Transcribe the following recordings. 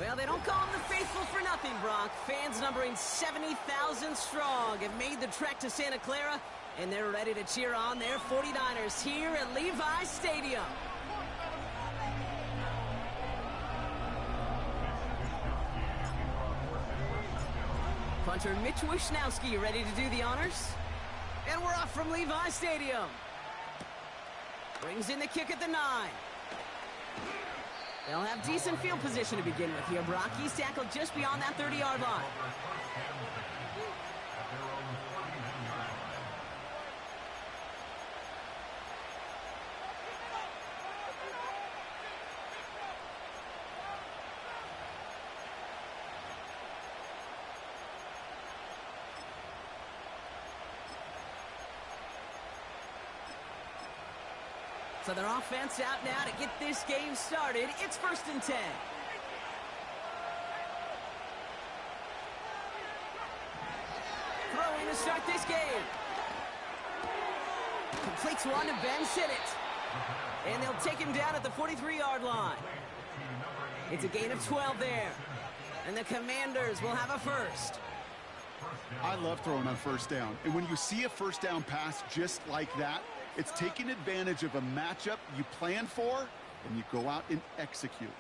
Well, they don't call them the faithful for nothing, Brock. Fans numbering 70,000 strong have made the trek to Santa Clara, and they're ready to cheer on their 49ers here at Levi's Stadium. Punter Mitch Wishnowski ready to do the honors. And we're off from Levi's Stadium. Brings in the kick at the 9. They'll have decent field position to begin with here, Brock. He's tackled just beyond that 30-yard line. So their offense out now to get this game started. It's 1st and 10. Throwing to start this game. Completes one to Ben Sinnott. And they'll take him down at the 43-yard line. It's a gain of 12 there. And the Commanders will have a first. I love throwing on first down. And when you see a first down pass just like that, it's taking advantage of a matchup you plan for, and you go out and execute.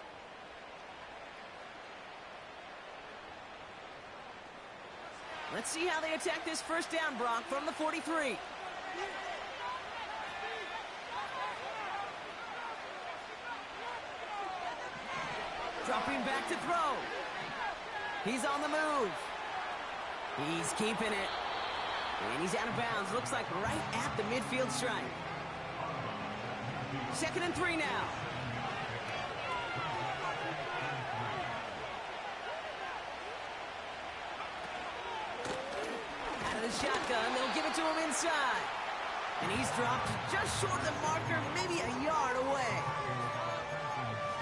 Let's see how they attack this first down, Brock, from the 43. Dropping back to throw. He's on the move. He's keeping it. And he's out of bounds. Looks like right at the midfield stripe. 2nd and 3 now. Out of the shotgun, they'll give it to him inside. And he's dropped just short of the marker, maybe a yard away.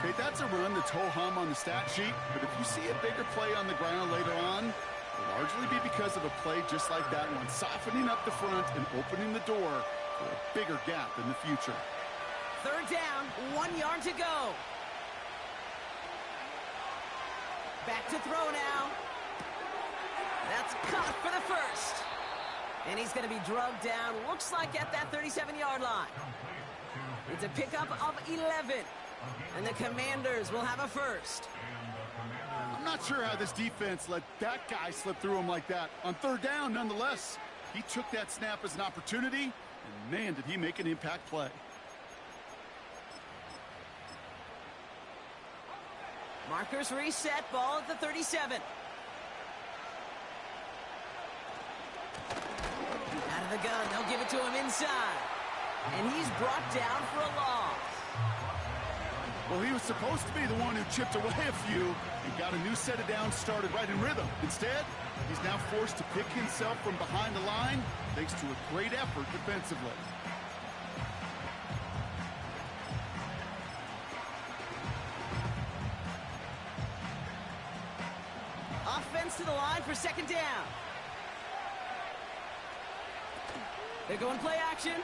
Okay, that's a run that's ho-hum on the stat sheet, but if you see a bigger play on the ground later on, it'll largely be because of a play just like that one, softening up the front and opening the door for a bigger gap in the future. 3rd down, 1 yard to go. Back to throw now. That's caught for the first. And he's going to be drugged down, looks like at that 37-yard line. It's a pickup of 11. And the Commanders will have a first. I'm not sure how this defense let that guy slip through him like that. On 3rd down, nonetheless, he took that snap as an opportunity, and man, did he make an impact play. Markers reset, ball at the 37. Out of the gun, they'll give it to him inside. And he's brought down for a loss. Well, he was supposed to be the one who chipped away a few and got a new set of downs started right in rhythm. Instead, he's now forced to pick himself from behind the line thanks to a great effort defensively. Offense to the line for 2nd down. They're going play action.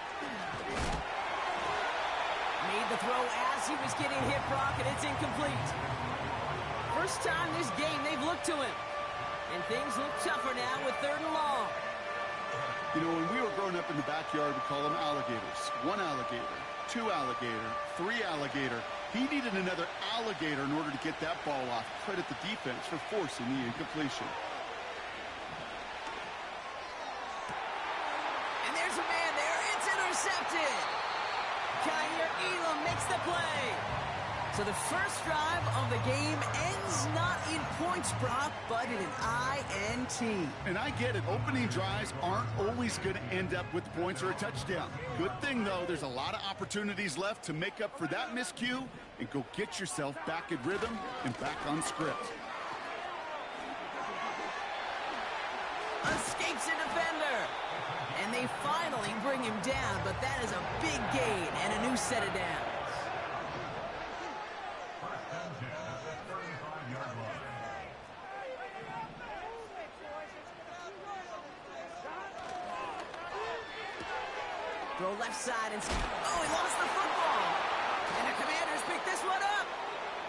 Made the throw as he was getting hit, Brock, and it's incomplete. First time this game they've looked to him. And things look tougher now with 3rd and long. You know, when we were growing up in the backyard, we call them alligators. 1 alligator, 2 alligator, 3 alligator. He needed another alligator in order to get that ball off. Credit the defense for forcing the incompletion. And there's a man there. It's intercepted. Kaiir Elam makes the play. So the first drive of the game ends not in points, Brock, but in an INT. And I get it. Opening drives aren't always going to end up with points or a touchdown. Good thing, though, there's a lot of opportunities left to make up for that miscue and go get yourself back in rhythm and back on script. Escapes a defender. And they finally bring him down, but that is a big gain and a new set of downs. Throw left side and... Oh, he lost the football. And the Commanders pick this one up.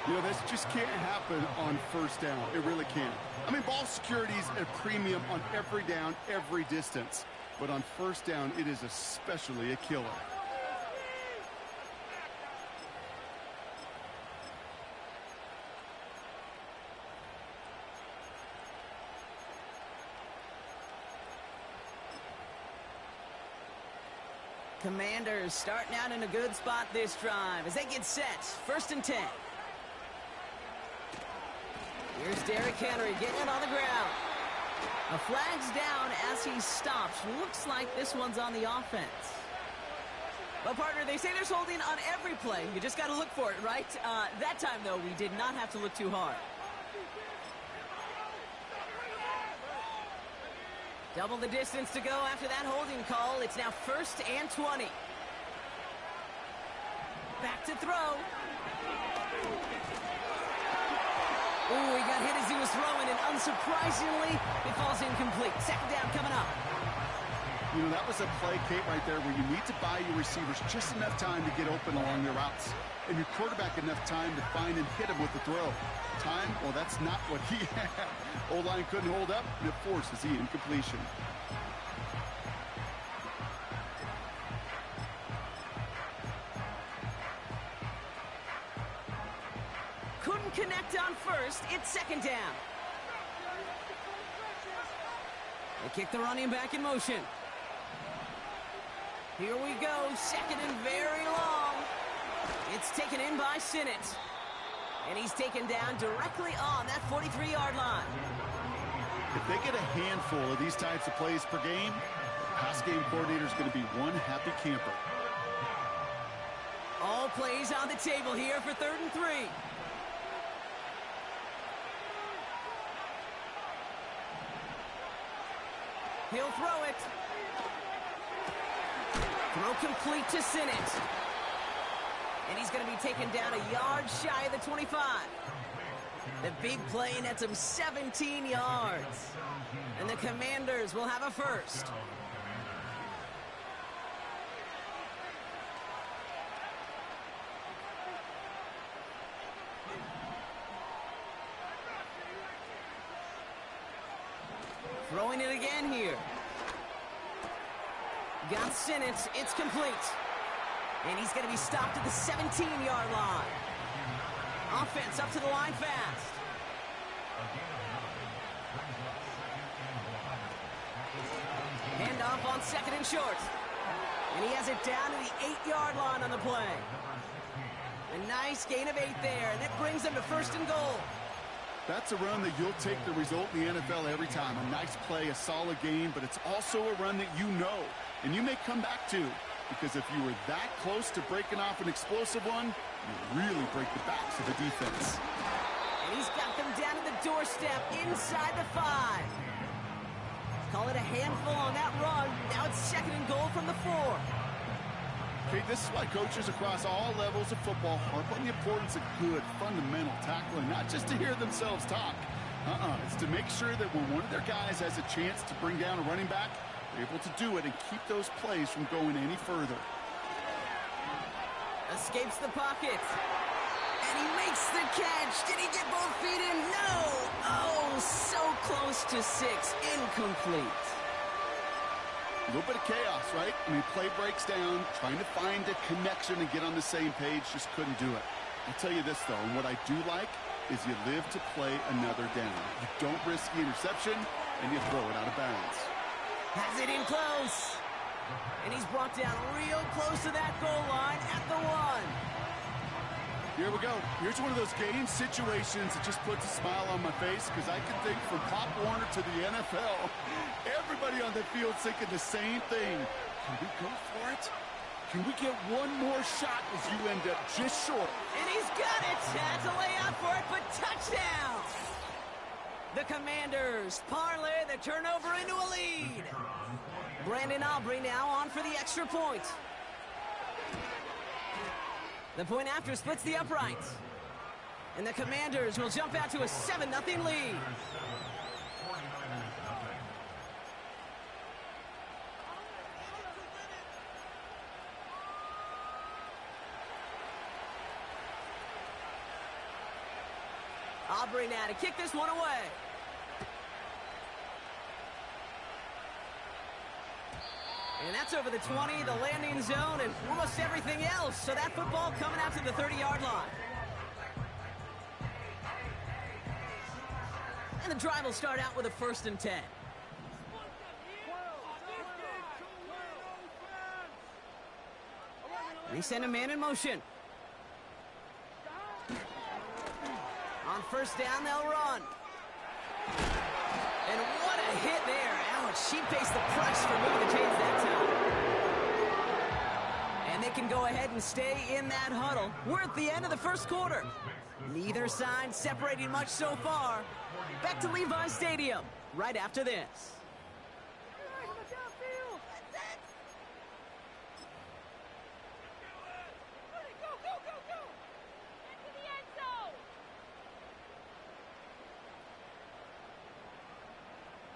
You know, this just can't happen on first down. It really can't. I mean, ball security is a premium on every down, every distance. But on first down, it is especially a killer. Commanders starting out in a good spot this drive as they get set. 1st and 10. Here's Derrick Henry getting it on the ground. A flag's down as he stops. Looks like this one's on the offense. Well, partner, they say there's holding on every play. You just got to look for it, right? That time, though, we did not have to look too hard. Double the distance to go after that holding call. It's now 1st and 20. Back to throw. Ooh, he got hit as he was throwing, and unsurprisingly, it falls incomplete. 2nd down coming up. You know, that was a play, Kate, right there where you need to buy your receivers just enough time to get open along their routes. And your quarterback enough time to find and hit him with the throw. Time, well, that's not what he had. O-line couldn't hold up, and it forces the incompletion. Couldn't connect on first. It's 2nd down. They kick the running back in motion. Here we go. 2nd and very long. It's taken in by Sinnott. And he's taken down directly on that 43-yard line. If they get a handful of these types of plays per game, the pass game coordinator is going to be one happy camper. All plays on the table here for 3rd and 3. He'll throw it. Throw complete to Sinnott. And he's going to be taken down a yard shy of the 25. The big play nets him 17 yards. And the Commanders will have a first. Throwing it again here. Got Sinnott. It's complete. And he's going to be stopped at the 17-yard line. Offense up to the line fast. Handoff on 2nd and short. And he has it down to the 8-yard line on the play. A nice gain of 8 there, and that brings them to 1st and goal. That's a run that you'll take the result in the NFL every time. A nice play, a solid game, but it's also a run that you know, and you may come back to. Because if you were that close to breaking off an explosive one, you really break the backs of the defense. And he's got them down to the doorstep inside the 5. Call it a handful on that run. Now it's 2nd and goal from the 4. Okay, this is why coaches across all levels of football harp on the importance of good, fundamental tackling, not just to hear themselves talk. It's to make sure that when one of their guys has a chance to bring down a running back, they're able to do it and keep those plays from going any further. Escapes the pocket. And he makes the catch. Did he get both feet in? No! Oh, so close to 6. Incomplete. A little bit of chaos, right? I mean, play breaks down, trying to find a connection and get on the same page, just couldn't do it. I'll tell you this, though, and what I do like is you live to play another down. You don't risk the interception, and you throw it out of bounds. Has it in close. And he's brought down real close to that goal line at the 1. Here we go. Here's one of those game situations that just puts a smile on my face because I can think from Pop Warner to the NFL, everybody on the field thinking the same thing. Can we go for it? Can we get one more shot as you end up just short? And he's got it. That's a layout for it, but touchdown. The Commanders parlay the turnover into a lead. Brandon Aubrey now on for the extra point. The point after splits the uprights. And the Commanders will jump out to a 7-0 lead. Aubrey now to kick this one away. And that's over the 20, the landing zone, and almost everything else. So that football coming out to the 30-yard line. And the drive will start out with a 1st and 10. They send a man in motion. On 1st down, they'll run. And what a hit there. Ouch, she faced the press for moving the chains that time. And they can go ahead and stay in that huddle. We're at the end of the 1st quarter. Neither side separating much so far. Back to Levi Stadium right after this.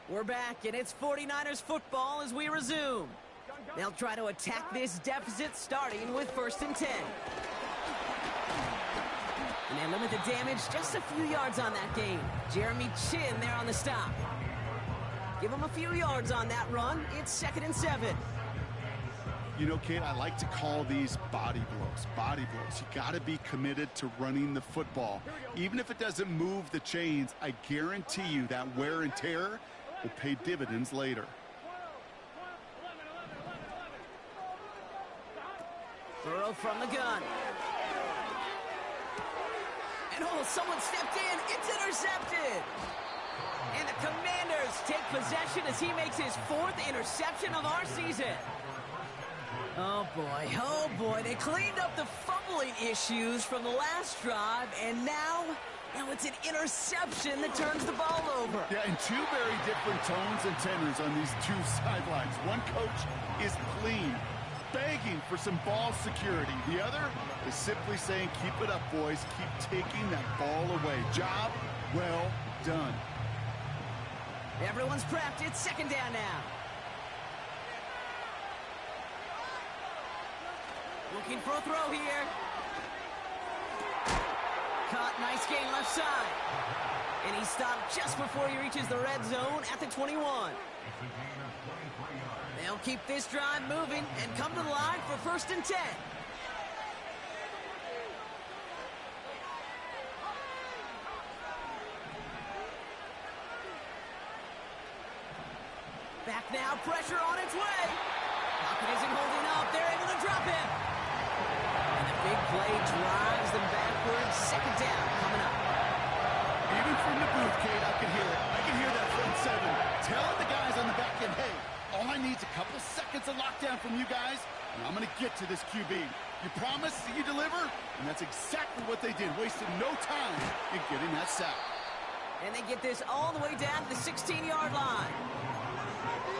We're back, and it's 49ers football as we resume. They'll try to attack this deficit, starting with 1st and 10. And they limit the damage just a few yards on that gain. Jeremy Chin there on the stop. Give him a few yards on that run. It's 2nd and 7. You know, Kate, I like to call these body blows. Body blows. You got to be committed to running the football. Even if it doesn't move the chains, I guarantee you that wear and tear will pay dividends later. Burrow from the gun. And oh, someone stepped in. It's intercepted. And the Commanders take possession as he makes his 4th interception of our season. Oh boy, they cleaned up the fumbling issues from the last drive, and now it's an interception that turns the ball over. Yeah, and 2 very different tones and tenors on these 2 sidelines. One coach is clean, begging for some ball security. The other is simply saying, keep it up, boys. Keep taking that ball away. Job well done. Everyone's prepped. It's 2nd down now. Looking for a throw here. Caught, nice gain left side. And he stopped just before he reaches the red zone at the 21. They'll keep this drive moving and come to the line for 1st and 10. Back now, pressure on its way. Pocket isn't holding up. They're able to drop him. And the big play drives them backwards. 2nd down coming up. Even from the booth, Kate, I can hear it. I can hear that front 7 telling the guys on the back end, hey, all I need is a couple seconds of lockdown from you guys, and I'm going to get to this QB. You promise, you deliver, and that's exactly what they did. Wasted no time in getting that sack. And they get this all the way down to the 16-yard line.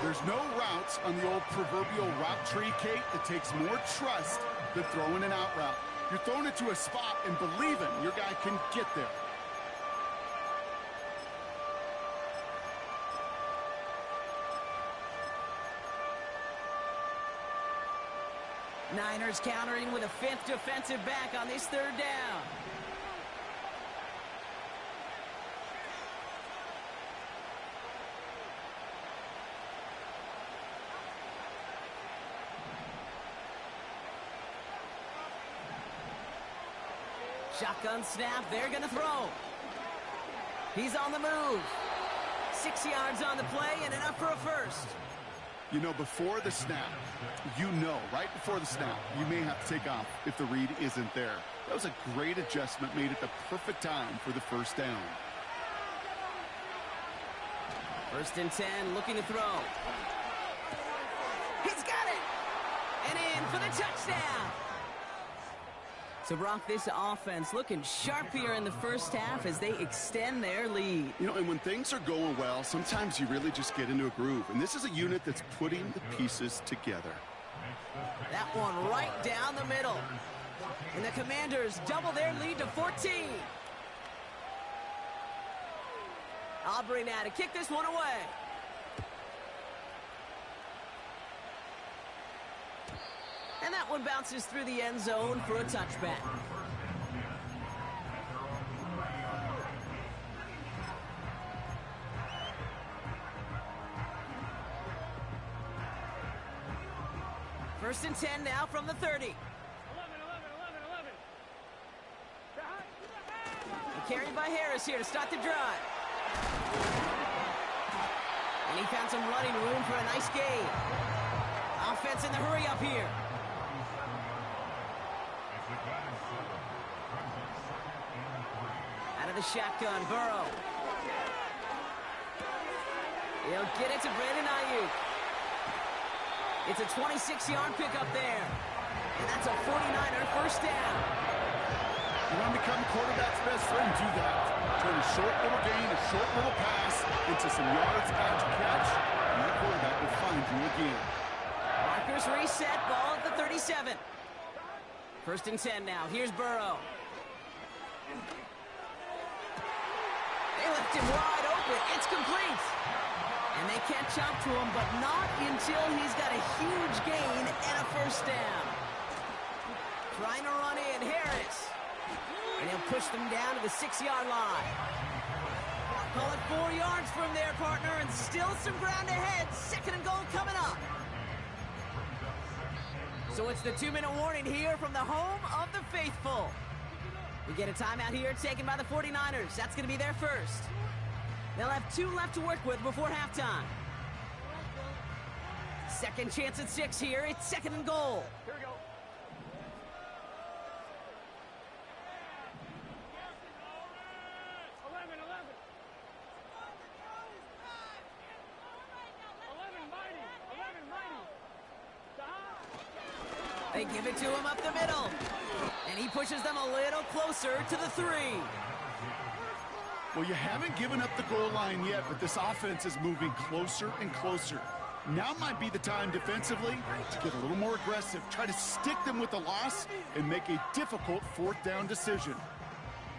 There's no routes on the old proverbial route tree, Kate, that takes more trust than throwing an out route. You're throwing it to a spot and believing your guy can get there. Niners countering with a 5th defensive back on this 3rd down. Shotgun snap, they're going to throw. He's on the move. 6 yards on the play and enough for a 1st. You know, before the snap, right before the snap, you may have to take off if the read isn't there. That was a great adjustment made at the perfect time for the 1st down. 1st and 10, looking to throw. He's got it! And in for the touchdown! So, Brock, this offense looking sharp here in the 1st half as they extend their lead. You know, and when things are going well, sometimes you really just get into a groove. And this is a unit that's putting the pieces together. That one right down the middle. And the Commanders double their lead to 14. Aubrey now to kick this one away. And that one bounces through the end zone for a touchback. First and 10 now from the 30. And carried by Harris here to start the drive. And he found some running room for a nice gain. Offense in the hurry up here. Out of the shotgun, Burrow. He'll get it to Brandon Ayuk. It's a 26-yard pickup there. And that's a 49er first down. You want to become a quarterback's best friend, do that. Turn a short little gain, a short little pass into some yards after catch, and that quarterback will find you again. Markers reset, ball at the 37. First and 10 now. Here's Burrow. They left him wide open. It's complete. And they can't chop to him, but not until he's got a huge gain and a first down. Trying to run in, Harris. And he'll push them down to the 6-yard line. Call it 4 yards from there, partner, and still some ground ahead. Second and goal coming up. So it's the 2-minute warning here from the home of the faithful. We get a timeout here taken by the 49ers. That's going to be their first. They'll have 2 left to work with before halftime. Second chance at 6 here. It's second and goal. Here we go. They give it to him up the middle. And he pushes them a little closer to the 3. Well, you haven't given up the goal line yet, but this offense is moving closer and closer. Now might be the time defensively to get a little more aggressive, try to stick them with the loss, and make a difficult 4th down decision.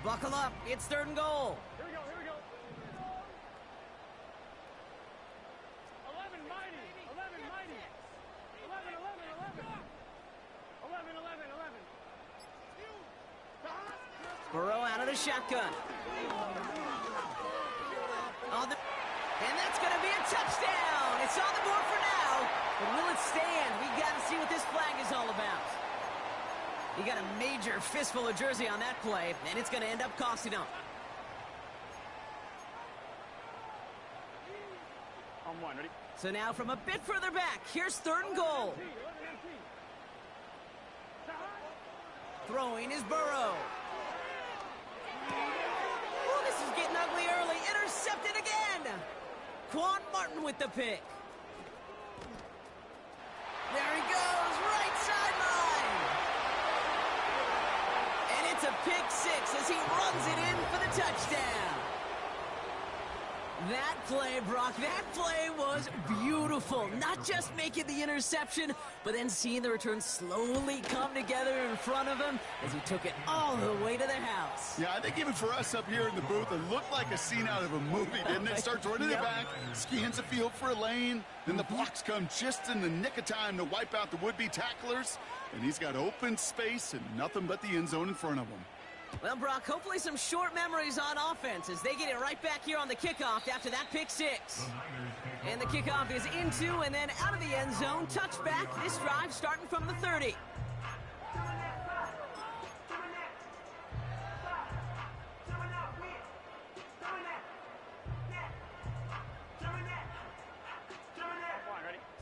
Buckle up. It's third and goal. Here we go, here we go. 11 mighty, 11 mighty. 11, 11, 11. 11, 11, 11. Burrow out of the shotgun. And that's going to be a touchdown. It's on the board for now. But will it stand? We got to see what this flag is all about. He got a major fistful of jersey on that play, and it's going to end up costing him. On 1, ready? So now from a bit further back, here's third and goal. Throwing is Burrow. Oh, this is getting ugly early. Intercepted again. Quan Martin with the pick. There he goes, right sideline. And it's a pick 6 as he runs it in for the touchdown. That play, Brock, that play was beautiful. Not just making the interception, but then seeing the return slowly come together in front of him as he took it all the way to the house. Yeah, I think even for us up here in the booth, it looked like a scene out of a movie, didn't it? Starts running it back, scans the field for a lane, then the blocks come just in the nick of time to wipe out the would-be tacklers, and he's got open space and nothing but the end zone in front of him. Well, Brock, hopefully some short memories on offense as they get it right back here on the kickoff after that pick 6. And the kickoff is into and then out of the end zone. Touchback, this drive starting from the 30.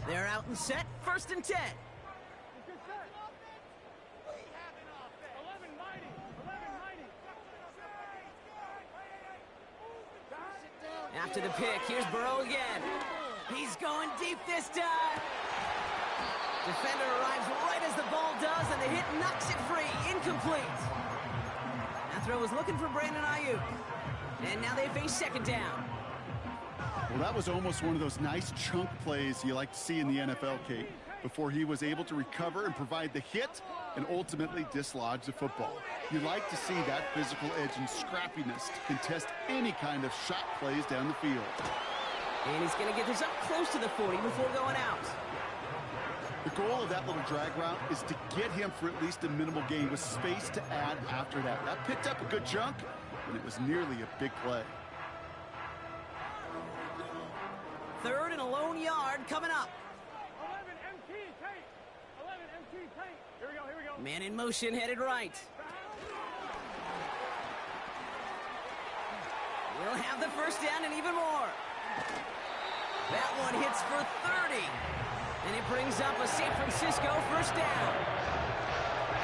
They're out and set, first and 10. After the pick, here's Burrow again. He's going deep this time. Defender arrives right as the ball does, and the hit knocks it free. Incomplete. That throw was looking for Brandon Ayuk. And now they face second down. Well, that was almost one of those nice chunk plays you like to see in the NFL, Kate, before he was able to recover and provide the hit and ultimately dislodge the football. You like to see that physical edge and scrappiness to contest any kind of shot plays down the field. And he's going to get this up close to the 40 before going out. The goal of that little drag route is to get him for at least a minimal gain with space to add after that. That picked up a good chunk, and it was nearly a big play. Third and a lone yard coming up. 11 MT, Kate. 11 Keep paint. Here we go, here we go. Man in motion, headed right. We'll have the first down and even more. That one hits for 30. And it brings up a San Francisco first down.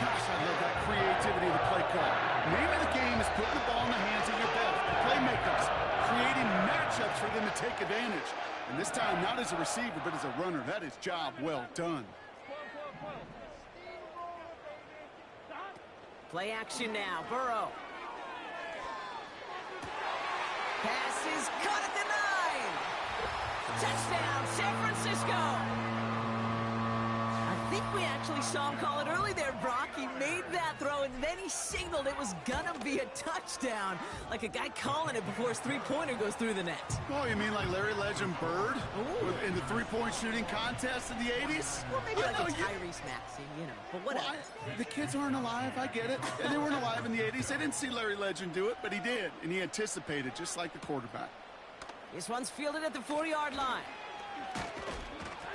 Gosh, I love that creativity of the play call. Name of the game is putting the ball in the hands of your best playmakers, creating matchups for them to take advantage. And this time, not as a receiver, but as a runner. That is job well done. Play action now. Burrow. Pass is caught at the 9. Touchdown, San Francisco. I think we actually saw him call it early there, Brock. He made that throw, and then he signaled it was gonna be a touchdown. Like a guy calling it before his three-pointer goes through the net. Oh, you mean like Larry Legend Bird in the three-point shooting contest in the 80s? Well, maybe like a Tyrese Maxey, you know, but whatever. Well, the kids aren't alive, I get it. And they weren't alive in the 80s. They didn't see Larry Legend do it, but he did. And he anticipated, just like the quarterback. This one's fielded at the 40-yard line.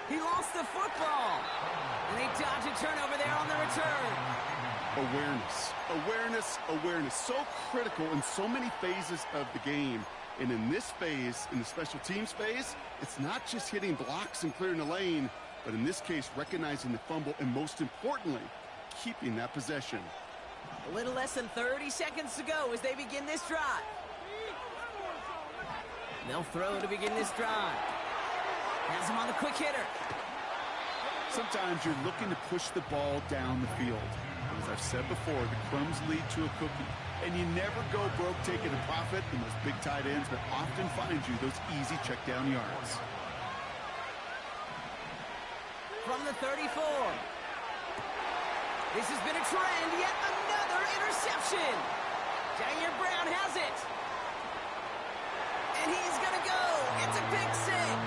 He lost the football. And they dodge a turnover there on the return. Awareness, awareness, awareness. So critical in so many phases of the game. And in this phase, in the special teams phase, it's not just hitting blocks and clearing the lane, but in this case, recognizing the fumble and most importantly, keeping that possession. A little less than 30 seconds to go as they begin this drive. They'll throw to begin this drive. Has him on the quick hitter. Sometimes you're looking to push the ball down the field. As I've said before, the crumbs lead to a cookie. And you never go broke taking a profit in those big tight ends that often find you those easy check down yards. From the 34. This has been a trend, yet another interception. Jair Brown has it. And he's going to go. It's a pick six.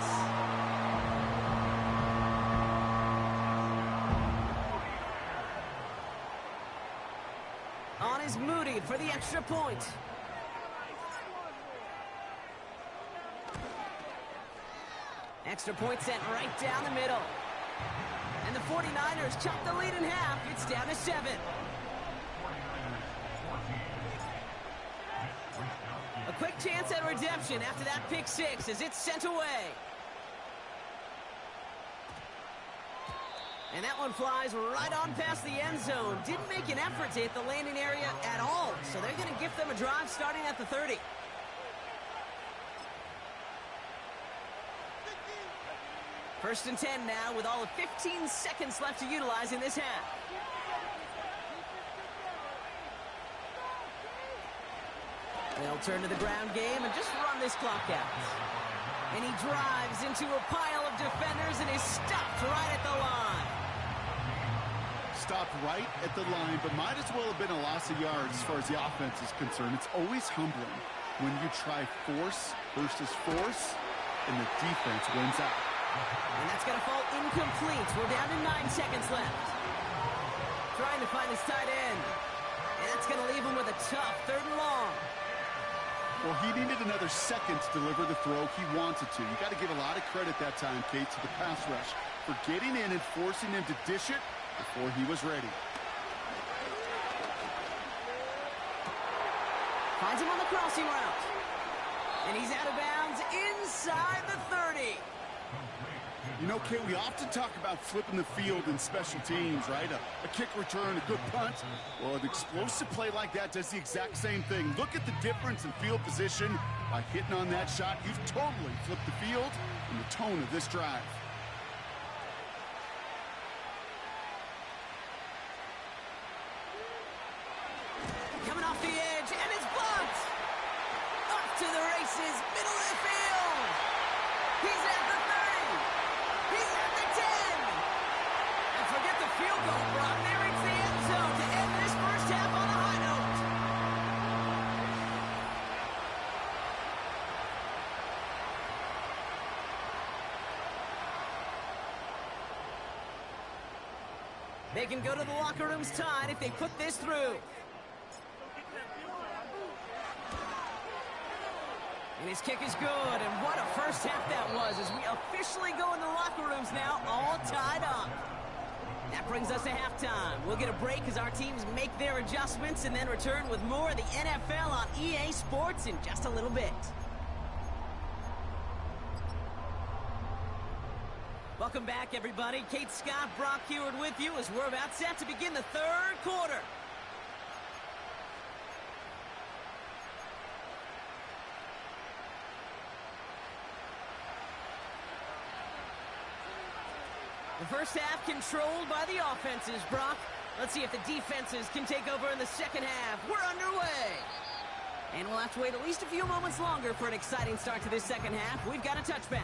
On is Moody for the extra point. Extra point sent right down the middle. And the 49ers chop the lead in half. It's down to 7. A quick chance at redemption after that pick six as it's sent away. And that one flies right on past the end zone. Didn't make an effort to hit the landing area at all. So they're going to give them a drive starting at the 30. First and 10 now with all of 15 seconds left to utilize in this half. They'll turn to the ground game and just run this clock out. And he drives into a pile of defenders and is stopped right at the line. Stopped right at the line, but might as well have been a loss of yards as far as the offense is concerned. It's always humbling when you try force versus force and the defense wins out. And that's going to fall incomplete. We're down to 9 seconds left. Trying to find his tight end. And that's going to leave him with a tough 3rd and long. Well, he needed another second to deliver the throw he wanted to. You got to give a lot of credit that time, Kate, to the pass rush for getting in and forcing him to dish it before he was ready. Finds him on the crossing route. And he's out of bounds inside the 30. You know, Kate, we often talk about flipping the field in special teams, right? A kick return, a good punt. Well, an explosive play like that does the exact same thing. Look at the difference in field position. By hitting on that shot, you've totally flipped the field and the tone of this drive. Coming off the edge, and it's blocked. Up to the races, middle of the field. He's at the 30. He's at the 10. And forget the field goal, Brock. They reach the end zone to end this first half on a high note. They can go to the locker rooms tied if they put this through. And his kick is good, and what a first half that was as we officially go into the locker rooms now, all tied up. That brings us to halftime. We'll get a break as our teams make their adjustments and then return with more of the NFL on EA Sports in just a little bit. Welcome back, everybody. Kate Scott, Brock Heward with you as we're about set to begin the third quarter. The first half controlled by the offenses, Brock. Let's see if the defenses can take over in the second half. We're underway. And we'll have to wait at least a few moments longer for an exciting start to this second half. We've got a touchback.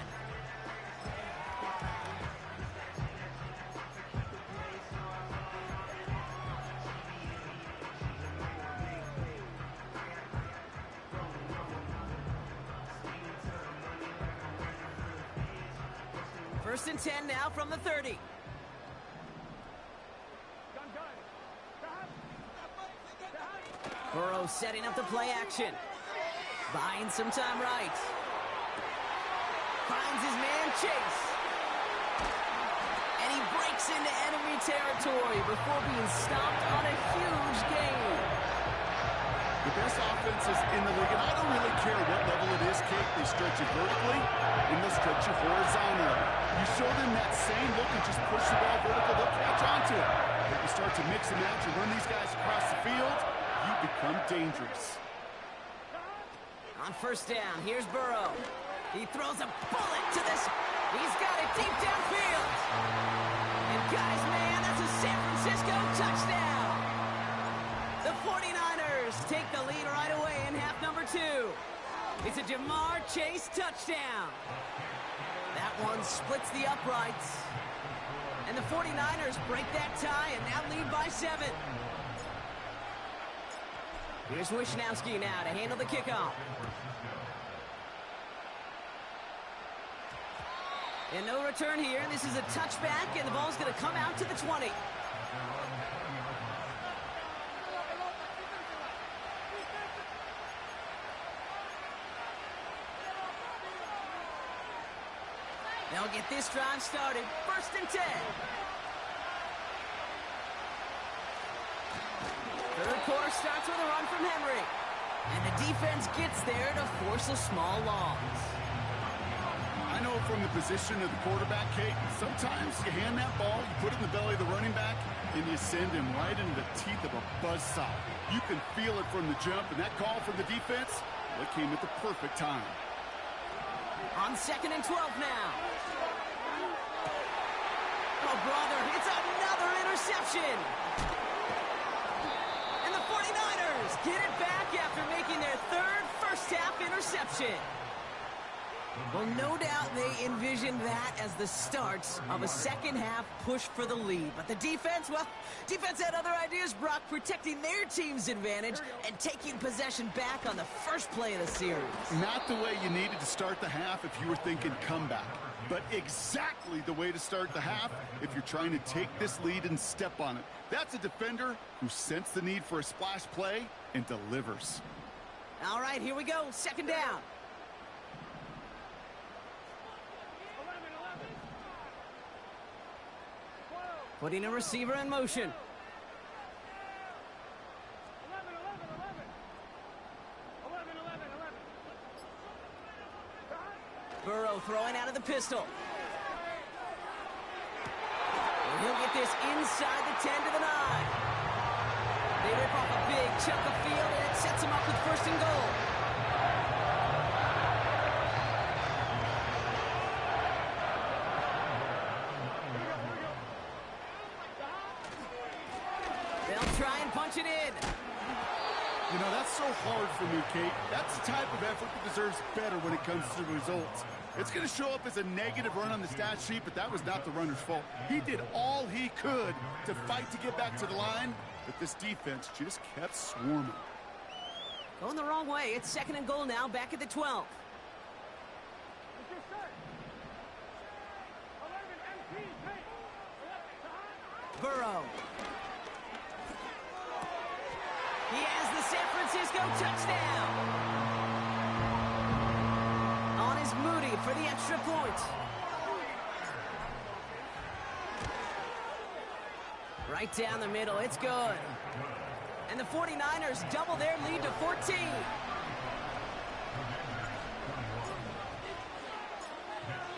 First and 10 now from the 30. Burrow setting up the play action. Buying some time right. Finds his man Chase. And he breaks into enemy territory before being stopped on a huge gain. The best offenses in the league, and I don't really care what level it is, Kate. They stretch it vertically, and they'll stretch it horizontally. You show them that same look and just push the ball vertical, they'll catch onto it. If you start to mix and match and run these guys across the field, you become dangerous. On first down, here's Burrow. He throws a bullet to this. He's got it deep downfield. And guys, man, that's a San Francisco touchdown. The 49ers take the lead right away in half number 2. It's a Jamar Chase touchdown. That one splits the uprights. And the 49ers break that tie and now lead by 7. Here's Wishnowski now to handle the kickoff. And no return here. This is a touchback, and the ball's going to come out to the 20. They'll get this drive started. First and 10. Third quarter starts with a run from Henry. And the defense gets there to force a small loss. I know from the position of the quarterback, Kate, sometimes you hand that ball, you put it in the belly of the running back, and you send him right into the teeth of a buzzsaw. You can feel it from the jump, and that call from the defense, well, it came at the perfect time. On second and 12 now. Oh, brother, it's another interception. And the 49ers get it back after making their third first-half interception. Well, no doubt they envisioned that as the start of a second-half push for the lead. But the defense, well, defense had other ideas, Brock, protecting their team's advantage and taking possession back on the first play of the series. Not the way you needed to start the half if you were thinking comeback, but exactly the way to start the half if you're trying to take this lead and step on it. That's a defender who sensed the need for a splash play and delivers. All right, here we go. Second down. Putting a receiver in motion. Burrow throwing out of the pistol. And he'll get this inside the 10 to the 9. They rip off a big chunk of field, and it sets him up with first and goal. They'll try and punch it in. You know, that's so hard for me, Kate. That's the type of effort that deserves better when it comes to the results. It's going to show up as a negative run on the stat sheet, but that was not the runner's fault. He did all he could to fight to get back to the line, but this defense just kept swarming. Going the wrong way. It's second and goal now, back at the 12. Burrow. He has the San Francisco touchdown. On is Moody for the extra point. Right down the middle, it's good. And the 49ers double their lead to 14.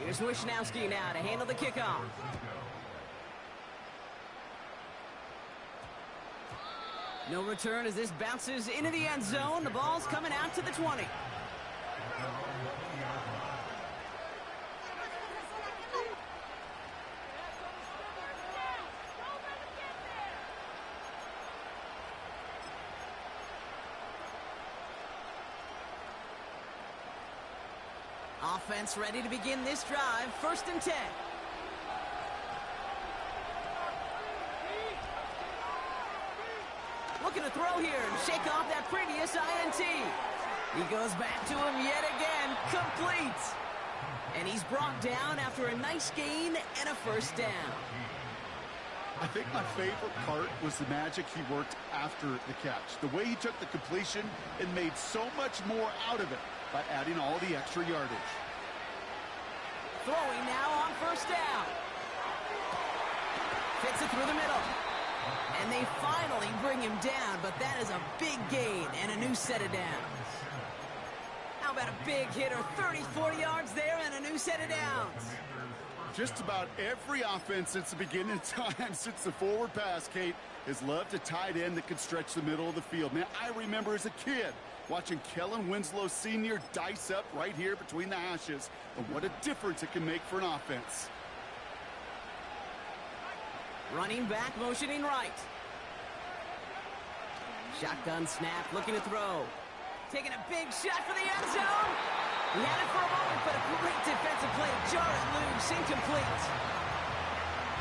Here's Wishnowski now to handle the kickoff. No return as this bounces into the end zone. The ball's coming out to the 20. Offense ready to begin this drive. 1st and 10. Looking to throw here and shake off that previous INT. He goes back to him yet again. Complete. And he's brought down after a nice gain and a 1st down. I think my favorite part was the magic he worked after the catch. The way he took the completion and made so much more out of it by adding all the extra yardage. Throwing now on 1st down. Fits it through the middle. And they finally bring him down, but that is a big gain and a new set of downs. How about a big hitter, 30, 40 yards there and a new set of downs. Just about every offense since the beginning of time, since the forward pass, Kate, has loved a tight end that can stretch the middle of the field. Man, I remember as a kid watching Kellen Winslow Sr. dice up right here between the hashes, and what a difference it can make for an offense. Running back, motioning right. Shotgun snap, looking to throw. Taking a big shot for the end zone. He had it for a moment, but a great defensive play to jar it loose, incomplete.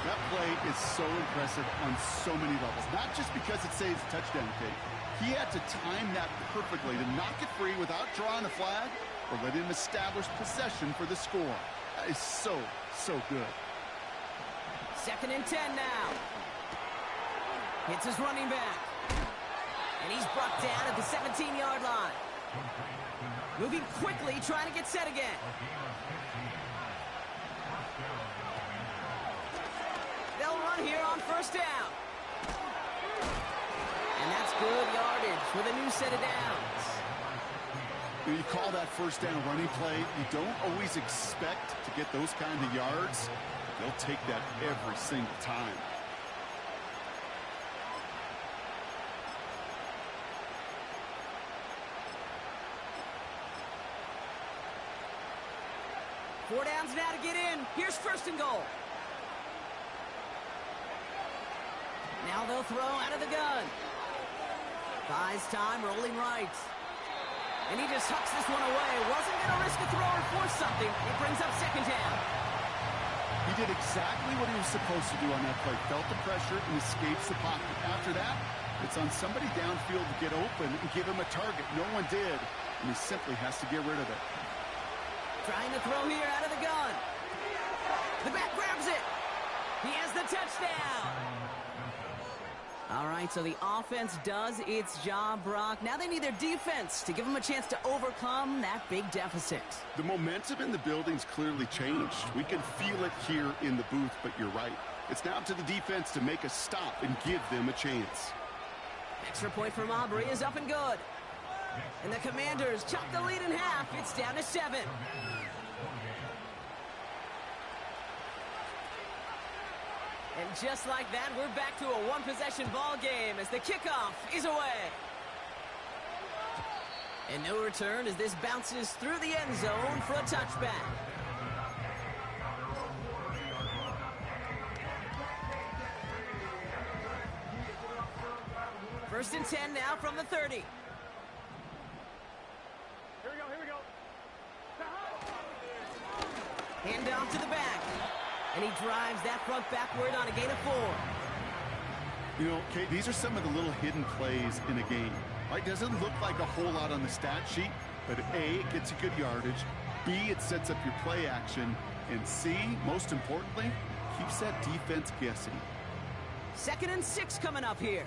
That play is so impressive on so many levels, not just because it saves a touchdown, Kate. He had to time that perfectly to knock it free without drawing a flag or letting him establish possession for the score. That is so, so good. 2nd and 10 now. Hits his running back. And he's brought down at the 17-yard line. Moving quickly, trying to get set again. They'll run here on 1st down. And that's good yardage with a new set of downs. When you call that 1st down running play, you don't always expect to get those kind of yards. They'll take that every single time. Four downs now to get in. Here's 1st and goal. Now they'll throw out of the gun. Buys time, rolling right. And he just hucks this one away. Wasn't going to risk a throw or force something. It brings up 2nd down. He did exactly what he was supposed to do on that play. Felt the pressure and escapes the pocket. After that, it's on somebody downfield to get open and give him a target. No one did, and he simply has to get rid of it. Trying to throw here out of the gun. The back grabs it. He has the touchdown. All right, so the offense does its job, Brock. Now they need their defense to give them a chance to overcome that big deficit. The momentum in the building's clearly changed. We can feel it here in the booth, but you're right. It's now to the defense to make a stop and give them a chance. Extra point from Aubrey is up and good. And the Commanders chop the lead in half. It's down to 7. And just like that, we're back to a one-possession ball game as the kickoff is away. And no return as this bounces through the end zone for a touchback. First and 10 now from the 30. Here we go. Hand off to the back. And he drives that front backward on a gain of 4. You know, Kate, these are some of the little hidden plays in a game. Right? Doesn't look like a whole lot on the stat sheet, but A, it gets you good yardage. B, it sets up your play action. And C, most importantly, keeps that defense guessing. 2nd and 6 coming up here.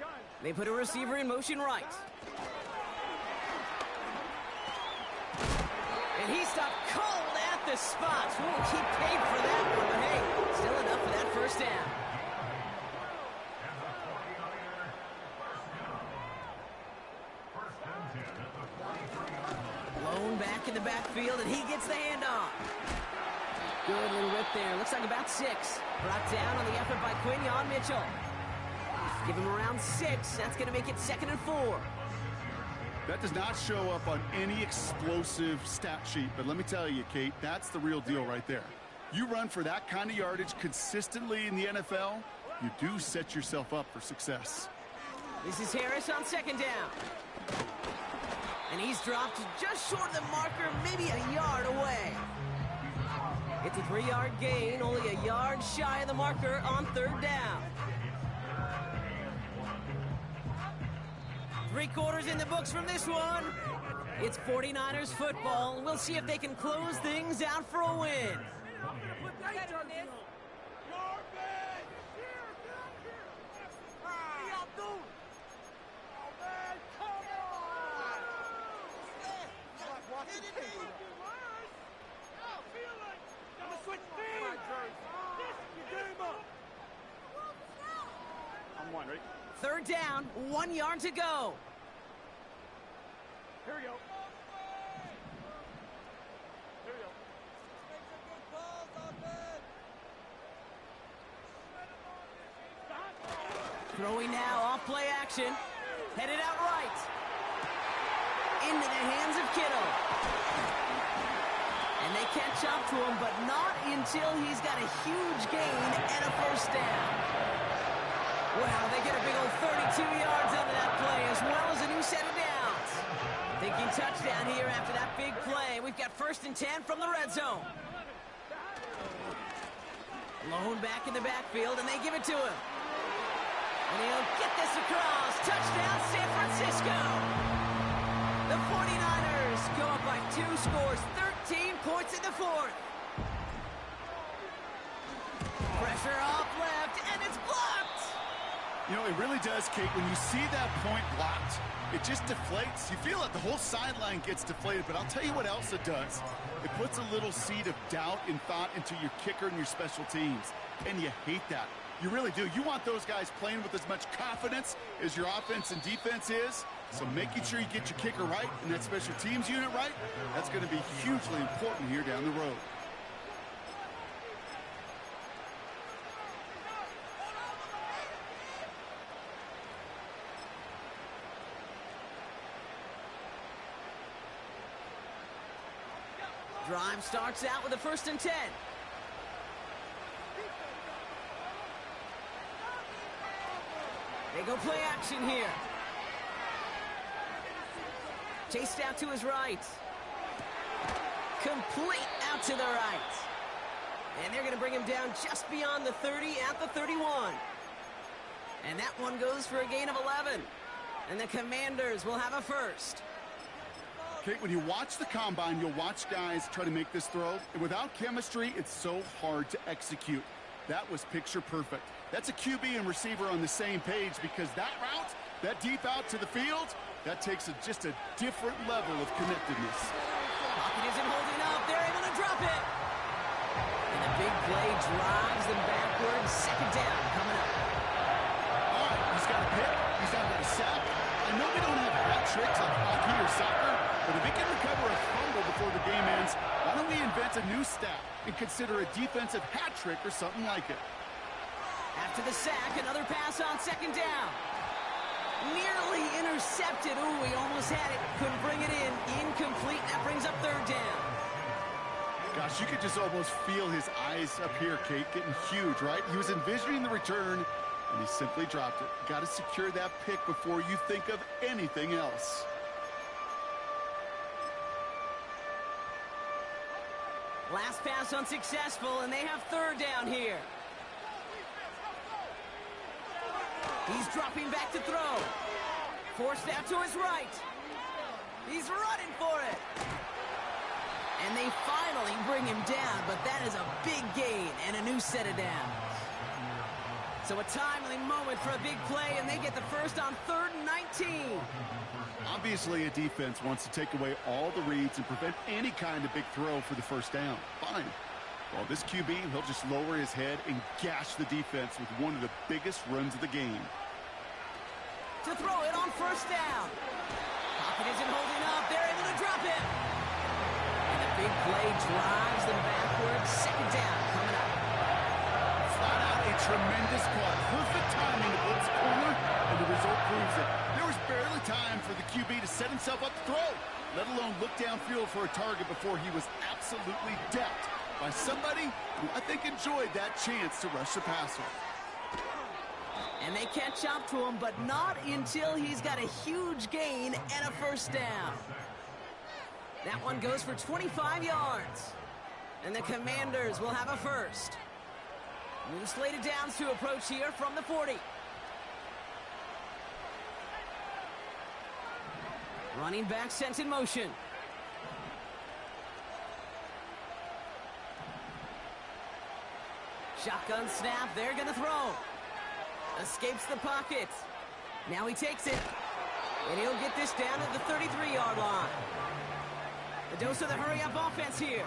Gun. They put a receiver in motion right. And he stopped cold at the spots. Ooh, he paid for that one, but hey, still enough for that first down. Blown back in the backfield, and he gets the handoff. Good little whip there. Looks like about 6. Brought down on the effort by Quinion Mitchell. Give him around 6. That's going to make it 2nd and 4. That does not show up on any explosive stat sheet, but let me tell you, Kate, that's the real deal right there. You run for that kind of yardage consistently in the NFL, you do set yourself up for success. This is Harris on 2nd down. And he's dropped just short of the marker, maybe a yard away. It's a 3-yard gain, only a yard shy of the marker on 3rd down. 3 quarters in the books from this one. It's 49ers football, and we'll see if they can close things out for a win. I'm one, ready? 3rd down, 1 yard to go. Here we go. Here we go. Throwing now, off play action. Headed out right. Into the hands of Kittle. And they catch up to him, but not until he's got a huge gain and a first down. Wow, they get a big old 32 yards out of that play, as well as a new set of downs. Thinking touchdown here after that big play. We've got 1st and 10 from the red zone. Lone back in the backfield, and they give it to him. And he'll get this across. Touchdown, San Francisco. The 49ers go up by 2 scores, 13 points in the 4th. Pressure off left, and it's blocked. You know, it really does, Kate. When you see that point blocked, it just deflates. You feel it. The whole sideline gets deflated. But I'll tell you what else it does. It puts a little seed of doubt and thought into your kicker and your special teams. And you hate that. You really do. You want those guys playing with as much confidence as your offense and defense is. So making sure you get your kicker right and that special teams unit right, that's going to be hugely important here down the road. Drive starts out with a 1st and 10. They go play action here. Chased out to his right. Complete out to the right. And they're going to bring him down just beyond the 30 at the 31. And that one goes for a gain of 11. And the Commanders will have a first. Kate, when you watch the combine, you'll watch guys try to make this throw. And without chemistry, it's so hard to execute. That was picture perfect. That's a QB and receiver on the same page, because that route, that deep out to the field, that takes just a different level of connectedness. Pocket isn't holding up. They're able to drop it. And the big play drives them backwards. 2nd down coming up. All right, he's got a pick. He's got a sack. I know we don't have hat tricks like hockey or soccer, but if he can recover a fumble before the game ends, why don't we invent a new stat and consider a defensive hat trick or something like it? After the sack, another pass on 2nd down. Nearly intercepted. Ooh, he almost had it. Couldn't bring it in. Incomplete. That brings up 3rd down. Gosh, you could just almost feel his eyes up here, Kate, getting huge, right? He was envisioning the return, and he simply dropped it. Got to secure that pick before you think of anything else. Last pass unsuccessful, and they have 3rd down here. He's dropping back to throw. Forced out to his right. He's running for it. And they finally bring him down, but that is a big gain and a new set of downs. So a timely moment for a big play, and they get the first on 3rd and 19. Obviously, a defense wants to take away all the reads and prevent any kind of big throw for the first down. Fine. Well, this QB, he'll just lower his head and gash the defense with one of the biggest runs of the game. To throw it on first down. Pocket isn't holding up. They're able to drop it. And the big play drives them backwards. Second down coming up. Flat out a tremendous play. Perfect timing to blitz corner, and the result proves it. There was barely time for the QB to set himself up to throw, let alone look downfield for a target before he was absolutely decked by somebody who I think enjoyed that chance to rush the passer. And they catch up to him, but not until he's got a huge gain and a first down. That one goes for 25 yards. And the Commanders will have a first. New slated downs to approach here from the 40. Running back sent in motion. Shotgun snap, they're going to throw. Escapes the pocket. Now he takes it. And he'll get this down at the 33-yard line. The dose of the hurry-up offense here.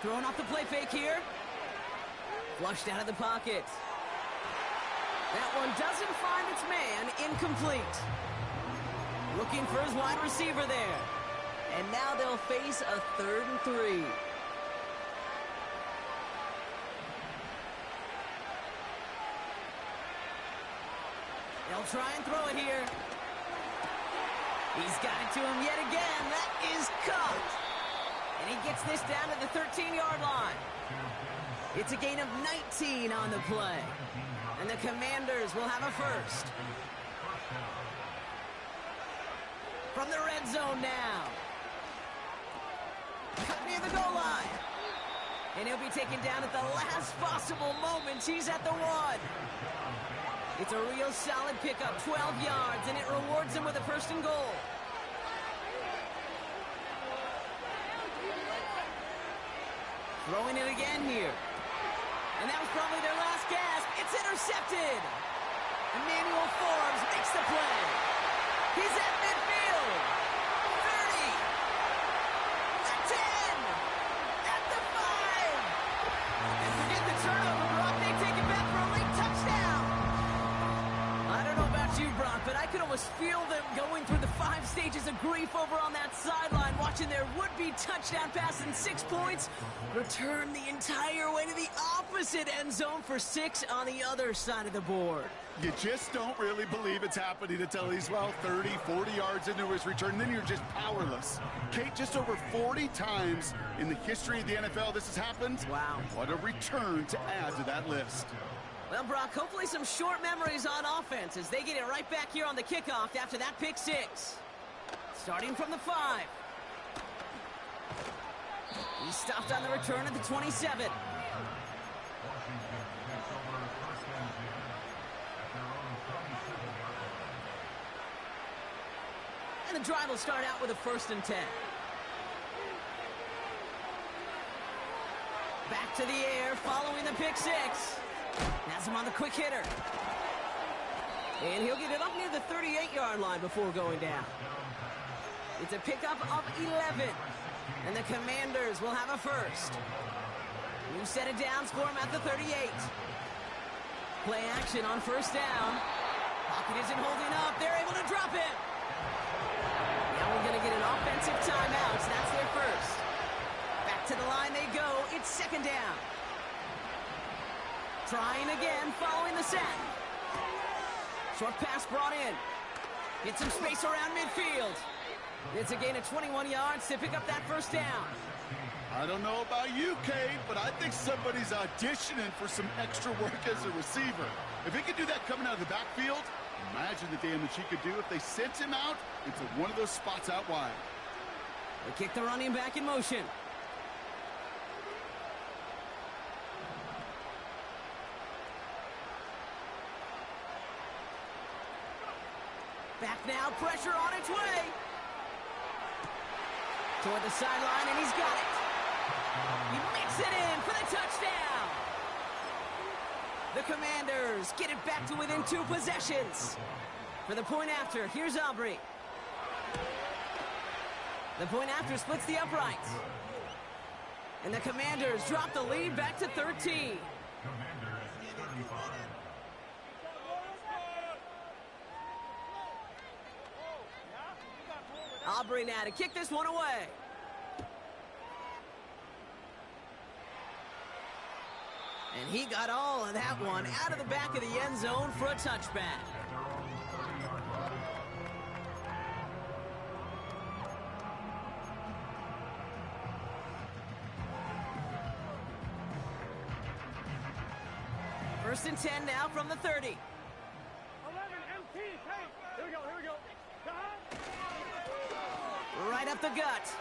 Throwing off the play fake here. Flushed out of the pocket. That one doesn't find its man. Incomplete. Looking for his wide receiver there. And now they'll face a 3rd and 3. They'll try and throw it here. He's got it to him yet again. That is caught. And he gets this down to the 13-yard line. It's a gain of 19 on the play. And the Commanders will have a first. From the red zone now. Cut near the goal line. And he'll be taken down at the last possible moment. He's at the 1. It's a real solid pickup, 12 yards, and it rewards him with a first and goal. Throwing it again here. And that was probably their last gasp. It's intercepted. Emmanuel Forbes makes the play. He's at midfield. 30. The 10. At the 5. And forget the turnover, Brock. They take it back for a late touchdown. I don't know about you, Brock, but I could almost feel them going through the 5 stages of grief over on that sideline, watching their would-be touchdown pass in 6 points return the entire way to the opposite end zone for 6 on the other side of the board. You just don't really believe it's happening until he's, well, 30, 40 yards into his return. Then you're just powerless. Kate, just over 40 times in the history of the NFL this has happened. Wow. What a return to add to that list. Well, Brock, hopefully some short memories on offense as they get it right back here on the kickoff after that pick 6. Starting from the 5. He stopped on the return at the 27. And the drive will start out with a 1st and 10. Back to the air following the pick 6. Has him on the quick hitter. And he'll get it up near the 38-yard line before going down. It's a pickup of 11. And the Commanders will have a first. New set of downs for him at the 38. Play action on first down. Pocket isn't holding up. They're able to drop it. Now we're going to get an offensive timeout. So that's their first. Back to the line they go. It's 2nd down. Trying again following the set. Short pass brought in. Get some space around midfield. It's a gain of 21 yards to pick up that first down. I don't know about you, Kate, but I think somebody's auditioning for some extra work as a receiver. If he could do that coming out of the backfield, imagine the damage he could do if they sent him out into one of those spots out wide. They kick the running back in motion. Back now, pressure on its way. Toward the sideline, and he's got it. The Commanders get it back to within 2 possessions. For the point after, here's Aubrey. The point after splits the uprights. And the Commanders drop the lead back to 13. Aubrey now to kick this one away. And he got all of that one out of the back of the end zone for a touchback. First and 10 now from the 30. 11 MT, hey, here we go. Right up the gut.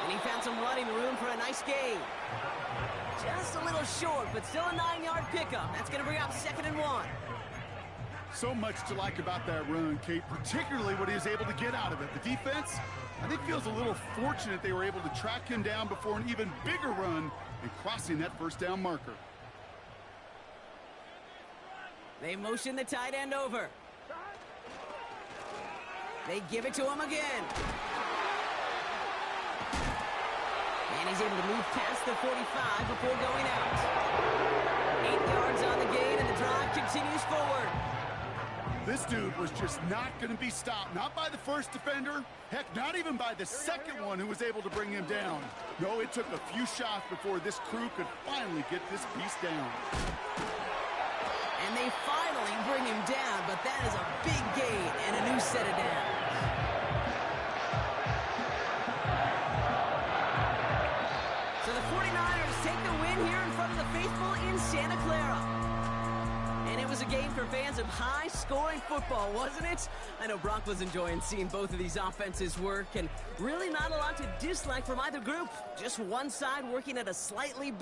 And he found some running room for a nice gain. Just a little short, but still a 9-yard pickup. That's going to bring up 2nd and 1. So much to like about that run, Kate, particularly what he was able to get out of it. The defense, I think, feels a little fortunate they were able to track him down before an even bigger run and crossing that first down marker. They motion the tight end over. They give it to him again. And he's able to move past the 45 before going out. 8 yards on the gain, and the drive continues forward. This dude was just not going to be stopped. Not by the first defender. Heck, not even by the second one who was able to bring him down. No, it took a few shots before this crew could finally get this beast down. And they finally bring him down, but that is a big gain and a new set of downs. So the 49ers take the win here in front of the faithful in Santa Clara. And it was a game for fans of high-scoring football, wasn't it? I know Brock was enjoying seeing both of these offenses work, and really not a lot to dislike from either group. Just one side working at a slightly better